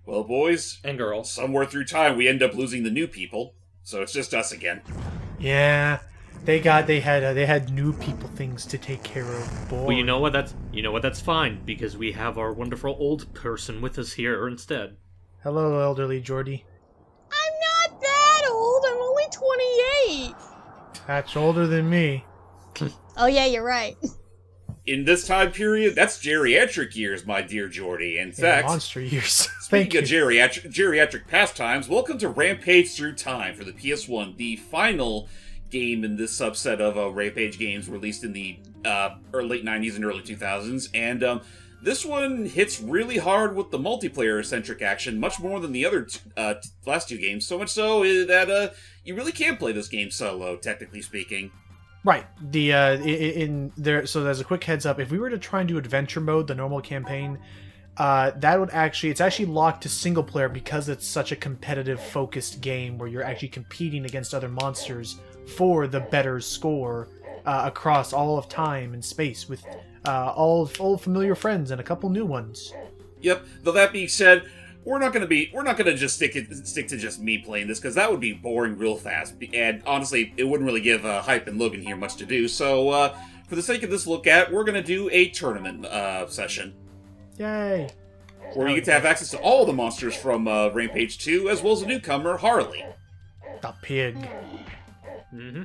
Well, boys and girls, somewhere through time we end up losing the new people, so it's just us again. Yeah, they had new people things to take care of. Boy. Well, you know what? That's fine because we have our wonderful old person with us here instead. Hello, elderly Jordy. I'm not that old. I'm only 28. That's older than me. Oh yeah, you're right. In this time period, that's geriatric years, my dear Jordy. In fact, monster years. Speaking of geriatric pastimes, welcome to Rampage Through Time for the PS1, the final game in this subset of Rampage games released in the late 90s and early 2000s. And this one hits really hard with the multiplayer-centric action, much more than the other last two games. So much so that you really can't play this game solo, technically speaking. Right. So there's a quick heads up. If we were to try and do adventure mode, the normal campaign, it's actually locked to single player because it's such a competitive focused game where you're actually competing against other monsters for the better score across all of time and space with all old familiar friends and a couple new ones. Yep. Though that being said, we're not gonna just stick to just me playing this, because that would be boring real fast. And honestly, it wouldn't really give Hype and Logan here much to do. So, for the sake of this look at, we're gonna do a tournament session. Yay! Where you get to have access to all the monsters from Rampage 2, as well as a newcomer, Harley. The pig. Mm-hmm.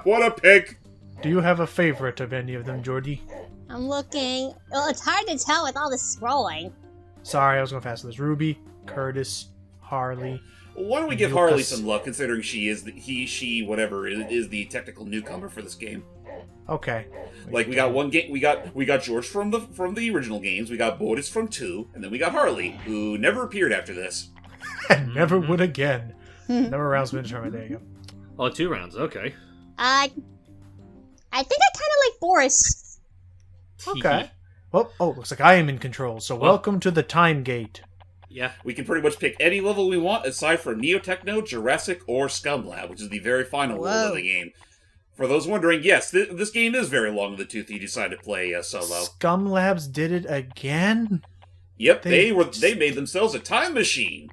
What a pig! Do you have a favorite of any of them, Jordy? I'm looking. Well, it's hard to tell with all the scrolling. Sorry, I was going fast. There's Ruby, Curtis, Harley. Well, why don't we give Harley some luck, considering she is whatever is the technical newcomer for this game. Okay. Like we got one game, we got George from the original games, we got Boris from 2, and then we got Harley, who never appeared after this. And never would again. Never rounds been determined. There you go. Oh, 2 rounds. Okay. I think I kind of like Boris. Okay. Well, looks like I am in control, so welcome to the Time Gate. Yeah, we can pretty much pick any level we want, aside from Neo-Techno, Jurassic, or Scum Lab, which is the very final level of the game. For those wondering, yes, this game is very long in the tooth if you decide to play solo. Scum Labs did it again? Yep, they made themselves a time machine.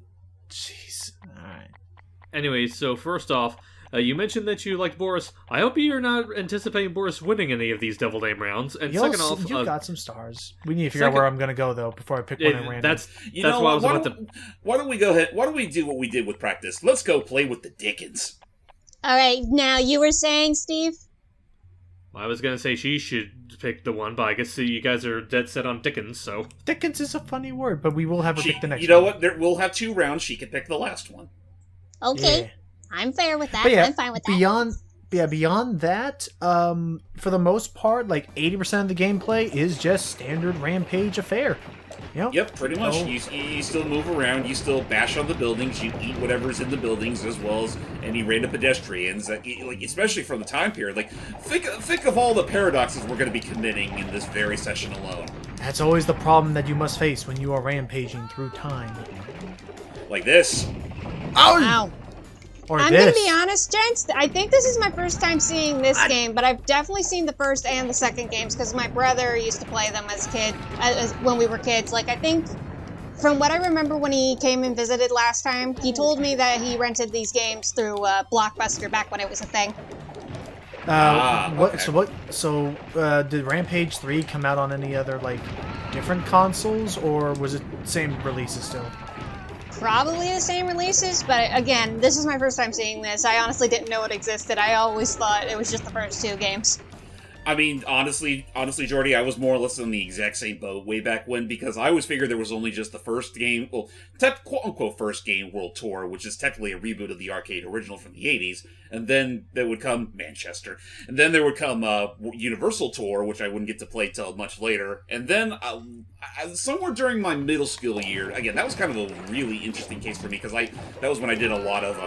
Jeez. Alright. Anyway, so first off, you mentioned that you liked Boris. I hope you're not anticipating Boris winning any of these Devil Name rounds. And second off, you got some stars. We need to figure out where I'm going to go though before I pick one at random. That's what I was about to. Why don't we go ahead? Why don't we do what we did with practice? Let's go play with the Dickens. All right, now you were saying, Steve? I was going to say she should pick the one, but I guess you guys are dead set on Dickens, so. Dickens is a funny word, but we will have her pick the next one. You know what? We'll have 2 rounds. She can pick the last one. Okay. Yeah. I'm fair with that. Yeah, I'm fine with that. Beyond that, for the most part, like 80% of the gameplay is just standard Rampage affair. Yep, pretty much. You still move around, you still bash on the buildings, you eat whatever's in the buildings, as well as any random pedestrians. Like, especially from the time period. Like, think of all the paradoxes we're going to be committing in this very session alone. That's always the problem that you must face when you are rampaging through time. Like this. Ow! I'm this. gonna be honest, gents. I think this is my first time seeing this game, but I've definitely seen the first and the second games because my brother used to play them when we were kids. Like, I think, from what I remember when he came and visited last time, he told me that he rented these games through Blockbuster back when it was a thing. Okay. So did Rampage 3 come out on any other, like, different consoles, or was it same releases still? Probably the same releases, but again, this is my first time seeing this. I honestly didn't know it existed. I always thought it was just the first 2 games. I mean, honestly, Jordy, I was more or less on the exact same boat way back when, because I always figured there was only just the first game, well, quote-unquote first game, World Tour, which is technically a reboot of the arcade original from the 80s, and then there would come Manchester, and then there would come Universal Tour, which I wouldn't get to play till much later, and then somewhere during my middle school year, again, that was kind of a really interesting case for me, because that was when I did a lot of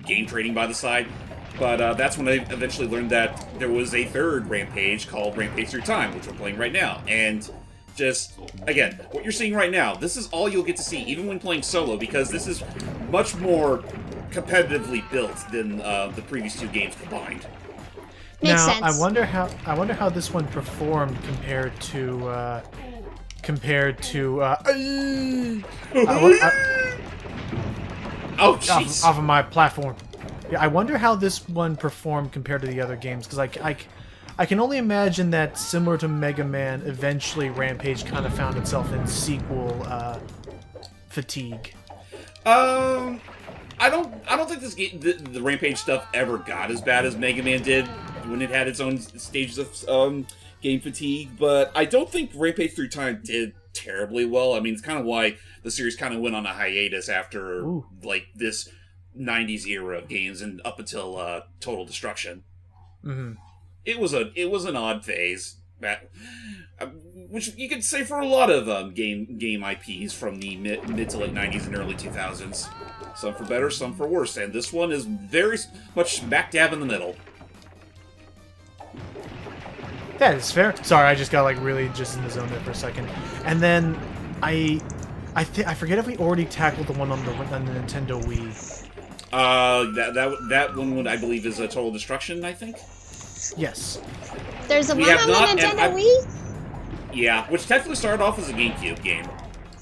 game trading by the side. But that's when I eventually learned that there was a third Rampage called Rampage Through Time, which we're playing right now. And just, again, what you're seeing right now, this is all you'll get to see, even when playing solo, because this is much more competitively built than the previous 2 games combined. Makes now, sense. I wonder how this one performed compared to compared to Oh, jeez. off of my platform. Yeah, I wonder how this one performed compared to the other games, because I can only imagine that similar to Mega Man, eventually Rampage kind of found itself in sequel fatigue. I don't think this game, the Rampage stuff ever got as bad as Mega Man did when it had its own stages of game fatigue, but I don't think Rampage Through Time did terribly well. I mean, it's kind of why the series kind of went on a hiatus after like this 90s era of games and up until Total Destruction. Mm-hmm. It was an odd phase, which you could say for a lot of game IPs from the mid to late 90s and early 2000s. Some for better, some for worse, and this one is very much smack dab in the middle. That is fair. Sorry, I just got like really just in the zone there for a second, and then I forget if we already tackled the one on the Nintendo Wii. That one I believe is a Total Destruction, I think. Yes. There's a one on the Nintendo Wii? Yeah, which technically started off as a GameCube game.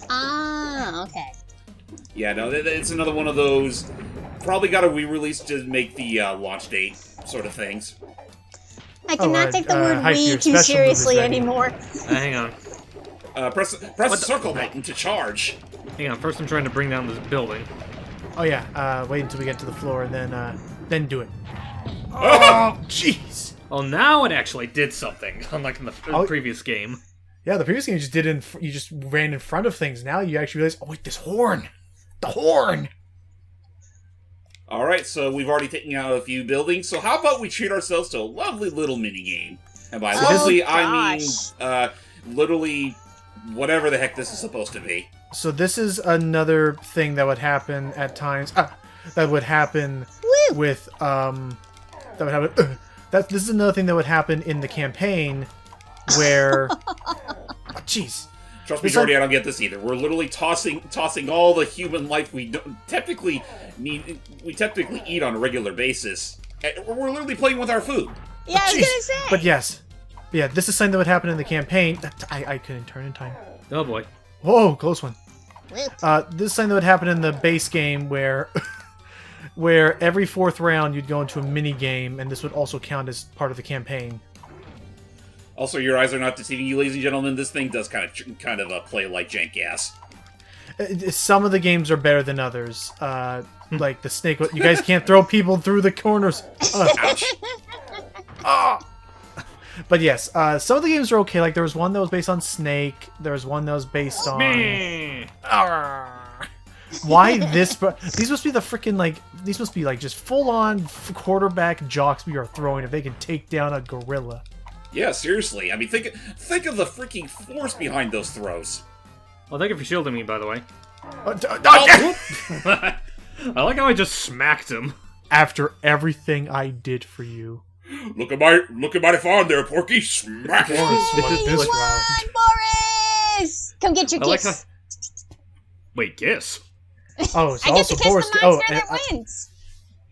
Ah, okay. Yeah, no, it's another one of those. Probably got a Wii release to make the launch date sort of things. I cannot take the word Hype, your Wii too special seriously move is ready. anymore. Hang on. Press the circle button to charge. Hang on. First, I'm trying to bring down this building. Oh yeah. Wait until we get to the floor and then do it. Oh, jeez. Oh, now it actually did something, unlike in the previous game. Yeah, the previous game you just you just ran in front of things. Now you actually realize, oh wait, this horn, the horn. All right, so we've already taken out a few buildings. So how about we treat ourselves to a lovely little mini game? And by lovely, I mean literally whatever the heck this is supposed to be. So this is another thing that would happen at times. That would happen with this is another thing that would happen in the campaign, where, jeez. Trust me, Jordy, I don't get this either. We're literally tossing all the human life we don't technically need. We technically eat on a regular basis. We're literally playing with our food. Yeah, I was gonna say. But yes, yeah, this is something that would happen in the campaign. I couldn't turn in time. Oh boy. Whoa, close one. This is something that would happen in the base game where where every fourth round you'd go into a mini game, and this would also count as part of the campaign. Also, your eyes are not deceiving you, ladies and gentlemen. This thing does kind of play like jank ass. Some of the games are better than others. Like the snake. You guys can't throw people through the corners. Ouch. But yes, some of the games are okay. Like there was one that was based on Snake. There was one that was based on. Why this? These must be the freaking like. These must be like just full-on quarterback jocks we are throwing if they can take down a gorilla. Yeah, seriously. I mean, think of the freaking force behind those throws. Well, thank you for shielding me, by the way. Oh, I like how I just smacked him. after everything I did for you. Look at my farm there, Porky. Smack it. This Won, round. Boris! Come get your I like kiss. Wait, kiss? Oh, it's I get also to kiss Boris. the monster that and, wins.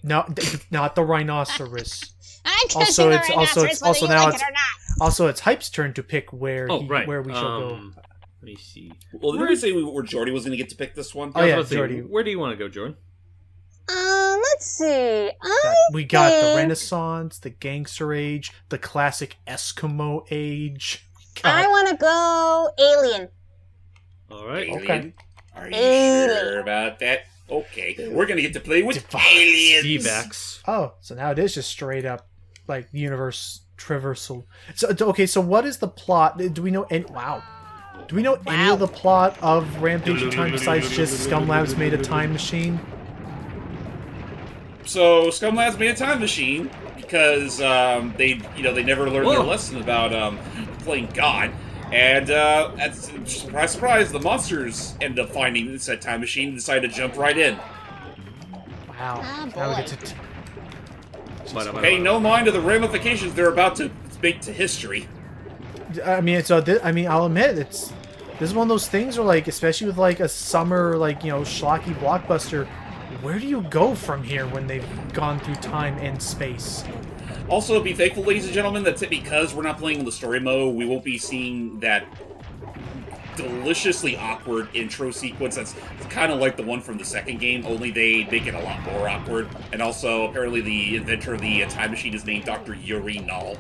no, not the rhinoceros. I'm kissing Also, the it's rhinoceros also whether now you like it's it or not. also it's Hype's turn to pick where Right. we shall go. Let me see. Well, didn't we say where Jordy was going to get to pick this one? Oh, yeah, I was about to say, Jordy. where do you want to go, Jordan? Let's see. We got the think- Renaissance, the Gangster Age, the classic Eskimo Age. I want to go alien. All right. Alien? Okay. Are you Alien. sure about that? Okay, we're going to get to play with Device. aliens. D-backs. Oh, so now it is just straight up like universe traversal. So okay, so what is the plot? Do we know any? Wow. Do we know any of the plot of Rampage in Time besides just Scum Labs made a time machine? So Scumlabs made a time machine because they never learned their lesson about playing God, and that's surprise, surprise, the monsters end up finding this time machine and decide to jump right in. Wow. Ah, Now we boy. get to Pay no mind to the ramifications they're about to make to history. I mean, I'll admit this is one of those things where, like, especially with like a summer, like, schlocky blockbuster, where do you go from here when they've gone through time and space? Also, be thankful, ladies and gentlemen, that because we're not playing in the story mode, we won't be seeing that deliciously awkward intro sequence that's kind of like the one from the second game, only they make it a lot more awkward. And also, apparently the inventor of the time machine is named Dr. Yuri Null.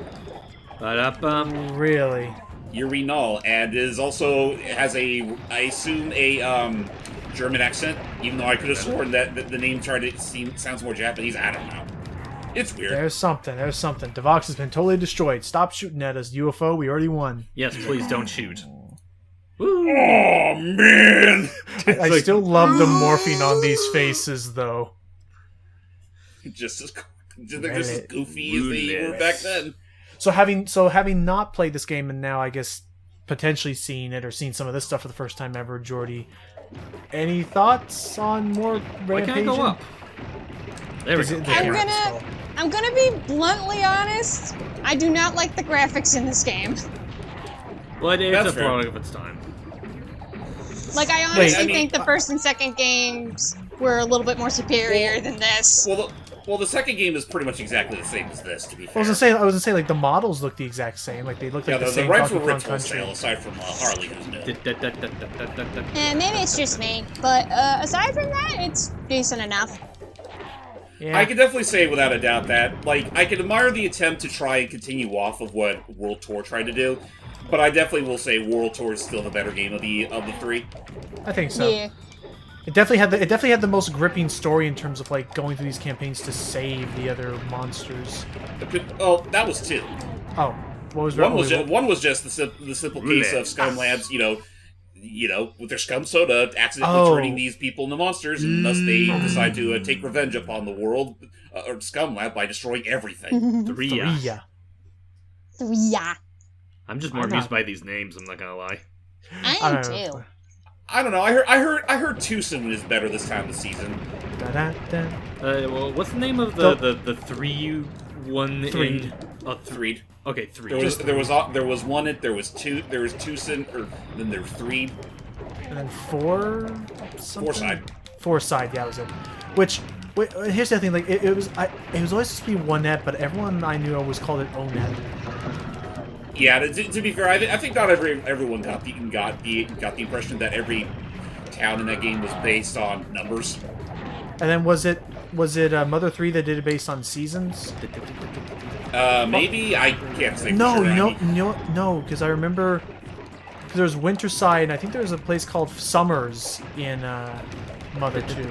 Really? Yuri Null, and has I assume, a German accent, even though I could have sworn that the name sounds more Japanese. I don't know. It's weird. There's something. Devox has been totally destroyed. Stop shooting at us, UFO. We already won. Yes, please don't shoot. Oh, man! I still love the morphine on these faces, though. Just as goofy as they were back then. So having not played this game and now I guess potentially seen it or seen some of this stuff for the first time ever, Jordy, any thoughts on more Rampage? Why can't I go up? There we go. I'm gonna be bluntly honest. I do not like the graphics in this game. Well, it's a product of its time. Like, I honestly think the first and second games were a little bit more superior than this. Well, the second game is pretty much exactly the same as this, to be fair. I was gonna say, like, the models look the exact same. Like, they look like the same. The rights were ripped wholesale, aside from Harley, who's new. Maybe it's just me, but aside from that, it's decent enough. Yeah. I can definitely say without a doubt that, like, I can admire the attempt to try and continue off of what World Tour tried to do, but I definitely will say World Tour is still the better game of the three. I think so. Yeah. It definitely had the most gripping story in terms of like going through these campaigns to save the other monsters. Oh, that was two. Oh, what was one was just the simple case of Scum Labs, you know, with their scum soda accidentally turning these people into monsters, and thus they decide to take revenge upon the world or Scum Lab by destroying everything. Three. I'm just more amused by these names. I'm not gonna lie. I am too. I don't know. I heard Tucson is better this time of the season. Well, what's the name of the three one Threed. Threed. Okay, three. There was one. There was two. There was Tucson, or then there was three. And then four. Four-side. Four-side. Yeah, that was it. Which. Wait, here's the thing. Like it was always supposed to be one net, but everyone I knew always called it O-net. Yeah, to be fair, I think not everyone got the impression that every town in that game was based on numbers. And then was it Mother 3 that did it based on seasons? Maybe, I can't say. No, for sure. no, because I remember there was Winterside, and I think there was a place called Summers in Mother 2.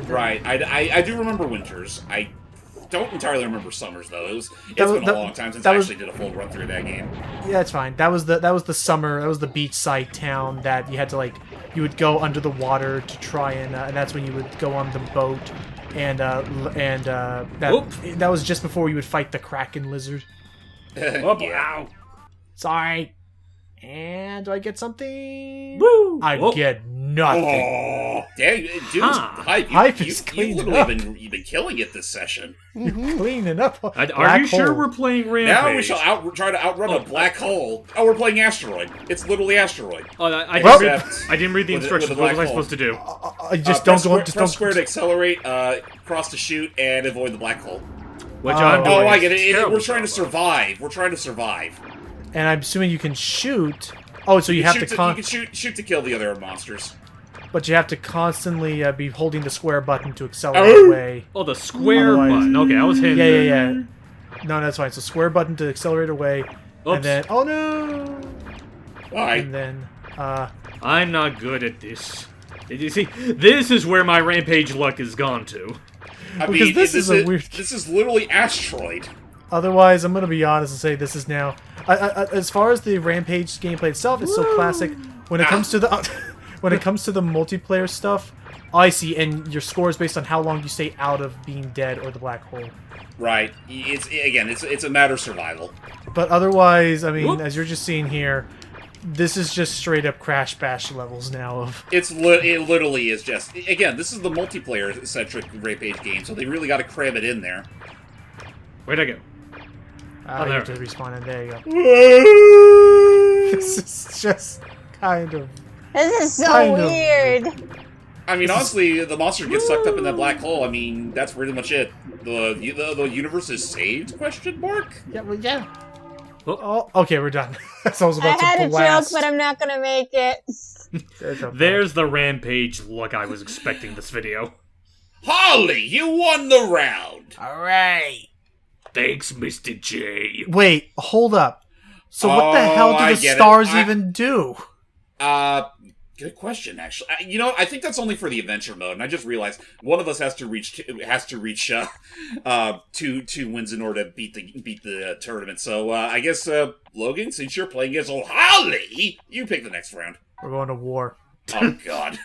Right, I do remember Winters. I don't entirely remember Summers though. It's been a long time since I actually did a full run through of that game. Yeah, it's fine. That was the summer. That was the beachside town that you had to you would go under the water to try and that's when you would go on the boat and that was just before you would fight the Kraken lizard. Yeah. Sorry. And do I get something? Woo! I get nothing. Oh, dang, dude, Hype is cleaning you've literally been killing it this session. You're cleaning up. Are you sure we're playing Rampage? Now we shall try to outrun a black hole. Oh, we're playing Asteroid. It's literally Asteroid. Oh, I didn't read the instructions. What was I supposed to do? Don't press square to accelerate, cross to shoot, and avoid the black hole. What John doing? Oh, I get it. We're trying to survive. And I'm assuming you can shoot. Oh, so you have to you can shoot to kill the other monsters. But you have to constantly be holding the square button to accelerate away. Oh, the square button. Okay, I was hitting. Yeah. No, that's fine. So square button to accelerate away, and then oh no. Why? And then I'm not good at this. Did you see? This is where my Rampage luck has gone to. I mean, this is literally Asteroid. Otherwise, I'm gonna be honest and say this is now. As far as the Rampage gameplay itself, it's so classic. When it comes to the multiplayer stuff, I see, and your score is based on how long you stay out of being dead or the black hole. Right. It's a matter of survival. But otherwise, I mean, as you're just seeing here, this is just straight up Crash Bash levels now. It literally is just. Again, this is the multiplayer centric Rampage game, so they really got to cram it in there. Where'd I go? You have to respawn, and there you go. This is just kind of. This is so weird. I mean, honestly, the monster gets sucked up in that black hole. I mean, that's pretty much it. The universe is saved? Question mark? Yeah, well, yeah. Oh, okay, we're done. So I was I about had to a joke, blast. but I'm not gonna make it. There's the Rampage look I was expecting this video. Holly, you won the round. All right. Thanks, Mr. J. Wait, hold up. So what the Oh, hell I do the get it. stars even do? Good question. Actually, I think that's only for the adventure mode, and I just realized one of us has to reach 2 wins in order to beat the tournament. So I guess Logan, since you're playing against old Holly, you pick the next round. We're going to war. Oh God!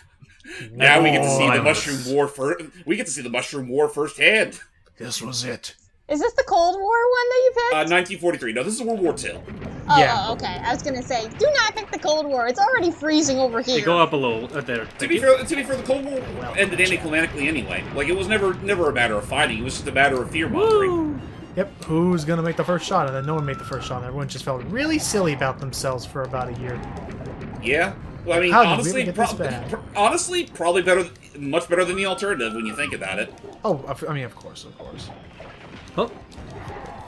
Now we get to see the mushroom war first. We get to see the mushroom war firsthand. This was it. Is this the Cold War one that you picked? 1943. No, this is World War II. Oh, Yeah. okay. I was gonna say, do not pick the Cold War. It's already freezing over here. Hey, go up a little. There. To be fair, the Cold War ended anticlimactically anyway. Like, it was never a matter of fighting. It was just a matter of fear-mongering. Yep, who's gonna make the first shot? And then no one made the first shot. And everyone just felt really silly about themselves for about a year. Yeah. Well, I mean, How did we honestly, get this bad? honestly, probably much better than the alternative when you think about it. Oh, I mean, of course. Oh,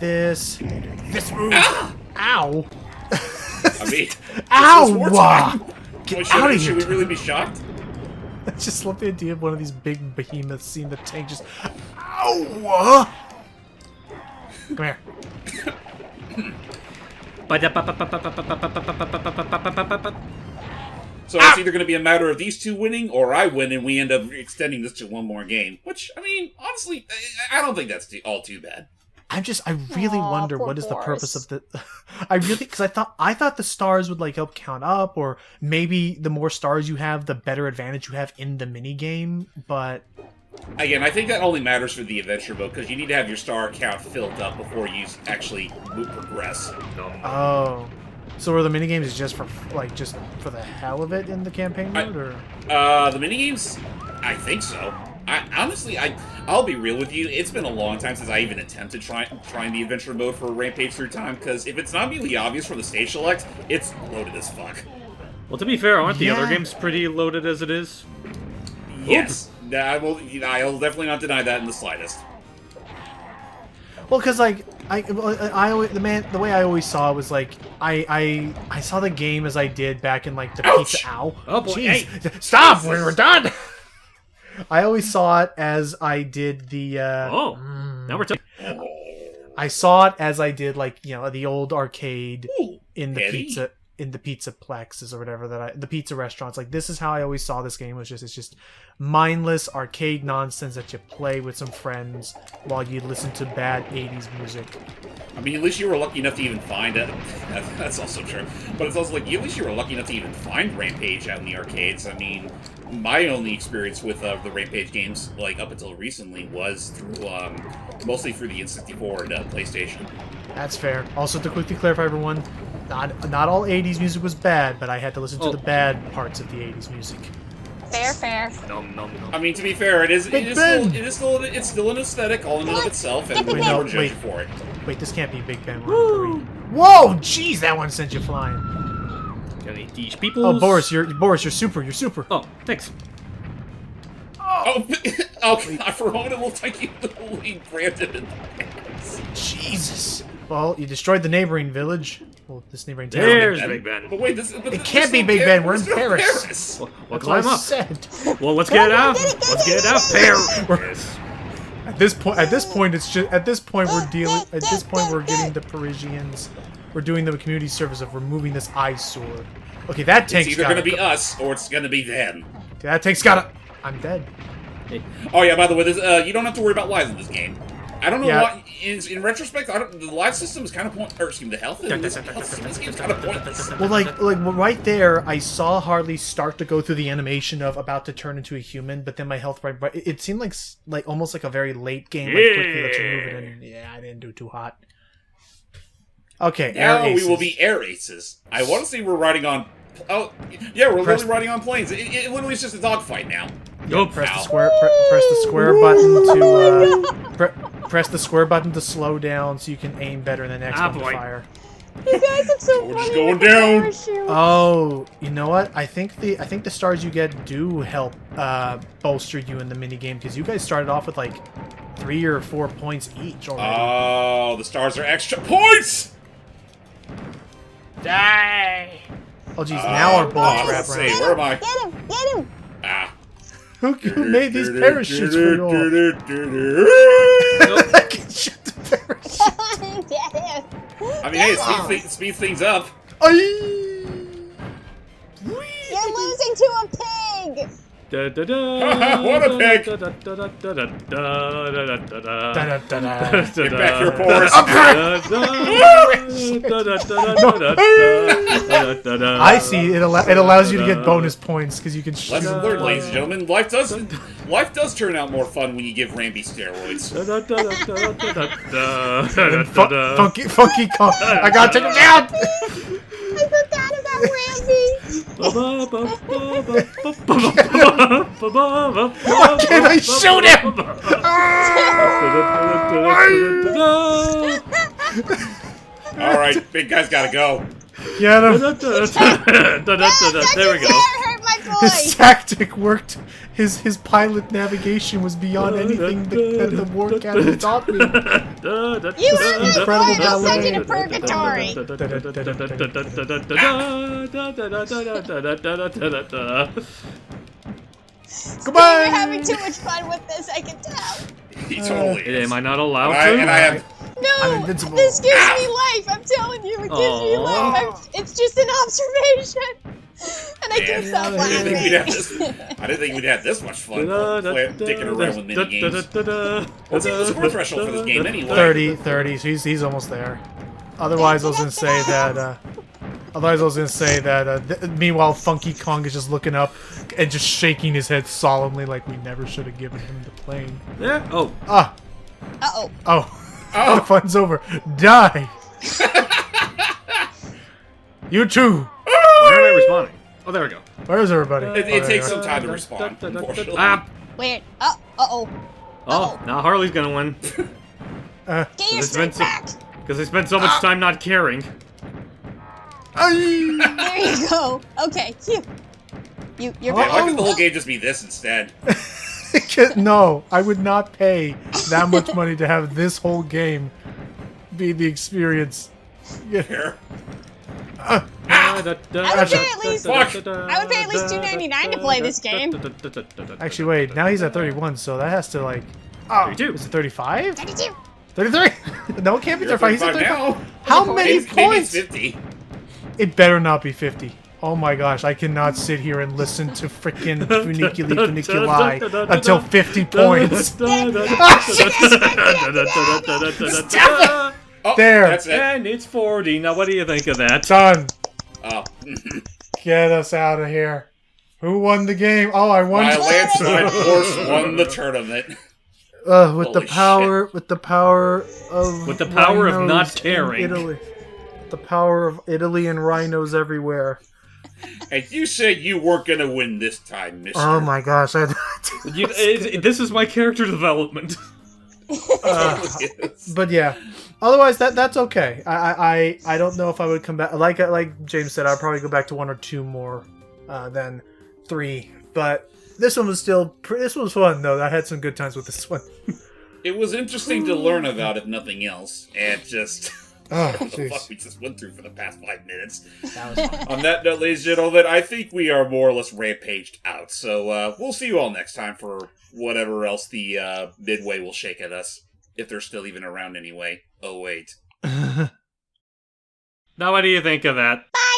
This move. Ah! Ow! I mean, Ow! this is wartime. Get Should out we- of Should here! we really be shocked? I just love the idea of one of these big behemoths seeing the tank just. Ow! Come here. So it's either going to be a matter of these two winning, or I win and we end up extending this to one more game. Which, I mean, honestly, I don't think that's all too bad. I really Aw, wonder poor what is the purpose Boris. of the. Because I thought the stars would like help count up, or maybe the more stars you have, the better advantage you have in the mini game. But Again, I think that only matters for the adventure mode, because you need to have your star count filled up before you actually progress. oh, so are the mini games just for the hell of it in the campaign mode, or? The minigames? I think so. I'll be real with you. It's been a long time since I even attempted trying the adventure mode for Rampage through time, because if it's not immediately obvious from the stage select, it's loaded as fuck. well, to be fair, aren't the other Yeah. games pretty loaded as it is? Yes. I'll definitely not deny that in the slightest. Well, because I always, the way I always saw it was like I saw the game as I did back in like the Ouch! pizza. Ow! Oh, boy, Jeez. hey. Stop! Jesus. We're done. I always saw it as I did the. Oh, now we're talking. I saw it as I did like the old arcade Ooh, in the Eddie. pizza plexes or whatever the pizza restaurants. Like this is how I always saw this game. It's just mindless arcade nonsense that you play with some friends while you listen to bad 80s music. I mean, at least you were lucky enough to even find it. That's also true. But it's also like, at least you were lucky enough to even find Rampage out in the arcades. I mean, my only experience with the Rampage games, like, up until recently, was through, mostly through the N64 and PlayStation. That's fair. Also, to quickly clarify, everyone, not all 80s music was bad, but I had to listen to Oh. the bad parts of the 80s music. Fair. Nom, nom, nom. I mean, to be fair, it's still an aesthetic all in and of itself, and Wait, we'll no, never judge wait. you for it. Wait, this can't be Big Ben 1 3. Whoa, jeez, that one sent you flying. Gonna eat these people. Oh, Boris, you're super. Oh, thanks. Oh, okay, for a moment it looked like you literally branded it. Jesus. Well, you destroyed the neighboring village. Well, this neighboring town. There's Big Ben. But wait, It can't be Big Ben. We're in Paris. Well, That's climb what I up. said. Well, let's get it out. Get it, get Let's it, get it get out. it. Paris. At this point, it's just we're getting the Parisians. We're doing the community service of removing this eyesore. Okay, that It's tank's either gotta going to be go. us or it's going to be them. Okay, that tank's gotta. I'm dead. Oh yeah, by the way, you don't have to worry about lives in this game. I don't know Yeah. why. In retrospect, the life system is kind of point. Or excuse me, the health system in this game is kind of pointless. Well, like right there, I saw Harley start to go through the animation of about to turn into a human, but then my health bar. It seemed like almost like a very late game. Like quickly let you move it in. Yeah, I didn't do too hot. Okay, Now air we will aces. be air aces. I want to say we're riding on. Oh, yeah, we're Press- literally riding on planes. It literally is just a dogfight now. Nope. Press the Ow. square. Press the square button to. Press the square button to slow down so you can aim better than the next Ah, one to boy. fire. You guys are so We're funny. just going with the down. parachute. Oh, you know what? I think the stars you get do help bolster you in the mini game because you guys started off with like 3 or 4 points each already. Oh, the stars are extra points. Die! Oh jeez, now our bullets let's wrap see, around. where am I? Get him! Get him! Ah. Who made these parachutes for you all? Nope. I can shoot the parachute. Get him! I mean, hey, it speeds things up. Aye. You're losing to a pig! What a pig! Get back here, Boris. I see. It allows you to get bonus points because you can shoot. Lesson learned, ladies and gentlemen. Life does turn out more fun when you give Ramby steroids. Funky Kong. I gotta take him down. I forgot about Ramsey! Why can't I shoot him? All right, big guy's gotta go. Get him. There we go. Hurt my boy! His tactic worked. His pilot navigation was beyond anything that the war academy taught me. You were my Incredible boy! I'll send you to ballet. purgatory! Goodbye. You're having too much fun with this, I can tell. He totally is. Am I not allowed And I to? have. No! I'm invincible. This gives me life! I'm telling you, it gives me Aw. life! It's just an observation! And I can't stop I didn't think we'd have laughing. this. I didn't think we'd have this much fun dicking around with mini games. What's the score threshold for this game anyway? 30. So he's almost there. Otherwise, I was gonna say that. Meanwhile, Funky Kong is just looking up and just shaking his head solemnly, like we never should have given him the plane. Yeah. Oh. Ah. Uh-oh. Oh. The fun's over. Die. You too. Why aren't I responding? Oh, there we go. Where's everybody? It takes some time to respond, unfortunately. Ah. Weird. Uh-oh. Oh, now Harley's gonna win. Get your stick back! Because I spent so much time not caring. There you go. Okay, you're Yeah, why couldn't the whole game just be this instead? No, I would not pay that much money to have this whole game be the experience. Yeah. Here. I would pay at least $2.99 to play this game. Actually, wait. Now he's at 31, so that has to like. Oh, 32. is it 35? 32. 33. No, it can't be You're 35. He's at 35 35. now. How many Maybe it's points? 50. It better not be 50. Oh my gosh, I cannot sit here and listen to frickin' Funiculi Funiculi until 50 points. Oh, There. That's it. And it's 40. Now, what do you think of that? Done. Oh. Get us out of here. Who won the game? Oh, I won. My landslide horse won the tournament. With the Holy power of With the power of rhinos not in caring. Italy. The power of Italy and rhinos everywhere. And you said you weren't gonna win this time, mister. Oh my gosh! This is my character development. But yeah, otherwise that's okay. I don't know if I would come back. Like James said, I'd probably go back to 1 or 2 more than 3. But this one was this was fun though. I had some good times with this one. It was interesting to learn about, if nothing else, and just Oh, what the jeez. fuck we just went through for the past 5 minutes. That was fun. On that note, ladies and gentlemen, I think we are more or less rampaged out. So we'll see you all next time for whatever else the Midway will shake at us. If they're still even around anyway. Oh, wait. Now, what do you think of that? Bye!